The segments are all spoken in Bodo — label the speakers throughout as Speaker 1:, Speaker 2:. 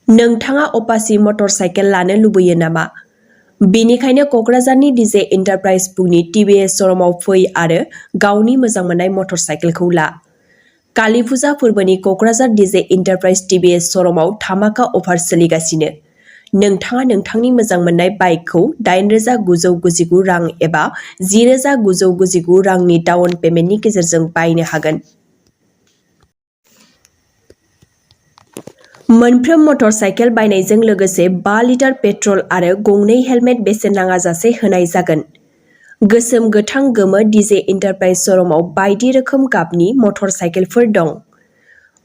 Speaker 1: नोंथाङा अपाचे मटर साइकेल लानो लुबैयो नामा? बेनिखायनो क'क्राझारनि डीजे एन्टारप्राइज बुकनि टिभिएस स'रमआव फै आरो गावनि मोजां मोननाय मटर साइकेलखौ ला। कालि फुजा फोरबोनि क'क्राझार डीजे एन्टारप्राइज टिभिएस स'रमआव धामाका अफार सोलिगासिनो। नोंथाङा नोंथांनि मोजां मोननाय बाइकखौ 8,999 रां एबा 10,999 रांनि डाउन पेमेन्टनि गेजेरजों बायनो हागोन। मोनफ्रोम मटर साइकेल बायनायजों लोगोसे 5 लिटार पेट्रल आरो गंनै हेलमेट बेसेन नाङाजासे होनाय जागोन। गोसोम, गोथां, गोमो डीजे एन्टारप्राइज स'रमआव बायदि रोखोम गाबनि मटर साइकेलफोर दं।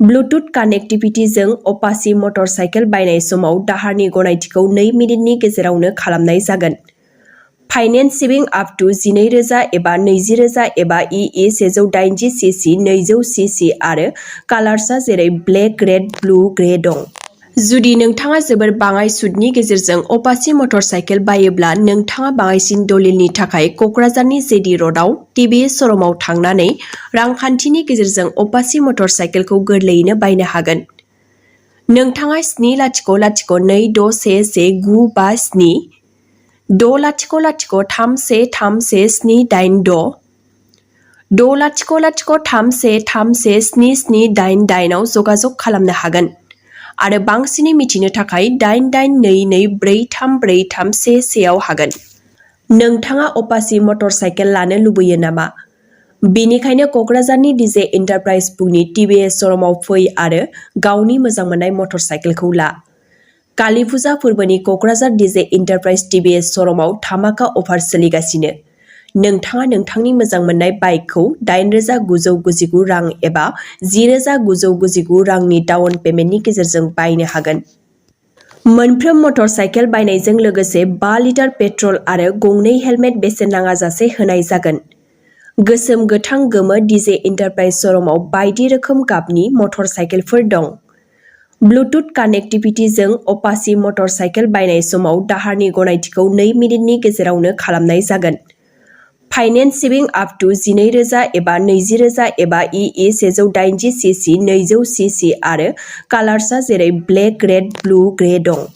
Speaker 1: ब्लुटुथ कानेक्टिभिटिजों अपाचे मटर साइकेल बायनाय समाव दाहारनि गनायथिखौ 2 मिनिटनि गेजेरावनो खालामनाय जागोन। फाइनेन्स सिबिं आप टु 12,000 एबा 20,000 एबा EE 180 सीसी 200 सीसी आरो कालार्सआ जेरै ब्लेक, रेड, ब्लु, ग्रे दं। जुदि नोंथाङा जोबोर बाङाइ सुदनि गेजेरजों अपाचे मटर साइकेल बायोब्ला नोंथाङा बाङाइसिन दलिलनि थाखाय क'क्राझारनि जेडी र'डआव टिभिएस स'रमआव थांनानै रांखान्थिनि गेजेरजों अपाचे मटर साइकेलखौ गोरलैयैनो बायनो हागोन। नोंथाङा 7,0226119557 6,00,3131786 6,00,313177788 आव जगाजग खालामनो हागोन आरो बांसिनै मिथिनो थाखाय 8822434311 आव हागोन। नोंथाङा अपाचे मटर साइकेल लानो लुबैयो नामा? बेनिखायनो क'क्राझारनि डीजे एन्टारप्राइज बुकनि टिभिएस स'रमआव फै आरो गावनि मोजां मोननाय मटर साइकेलखौ ला। कालि फुजा फोरबोनि क'क्राझार डीजे एन्टारप्राइज टिभिएस स'रमआव धामाका अफार सोलिगासिनो। नोंथाङा नोंथांनि मोजां मोननाय बाइकखौ 8,999 रां एबा 10,999 रांनि डाउन पेमेन्टनि गेजेरजों बायनो हागोन। मोनफ्रोम मटर साइकेल बायनायजों लोगोसे 5 लिटार पेट्रल आरो गंनै हेलमेट बेसेन नाङाजासे होनाय जागोन। गोसोम, गोथां, गोमो डीजे एन्टारप्राइज स'रमआव बायदि रोखोम गाबनि मटर साइकेलफोर दं। ब्लुटुथ कानेक्टिभिटिजों अपाचे मटर साइकेल बायनाय समाव दाहारनि गनायथिखौ 2 मिनिटनि गेजेरावनो खालामनाय जागोन। फाइनेन्स सिबिं आप टु 12,000 एबा 20,000 एबा EE 180 सीसी 200 सीसी आरो कालार्सआ जेरै ब्लेक, रेड, ब्लु, ग्रे दं।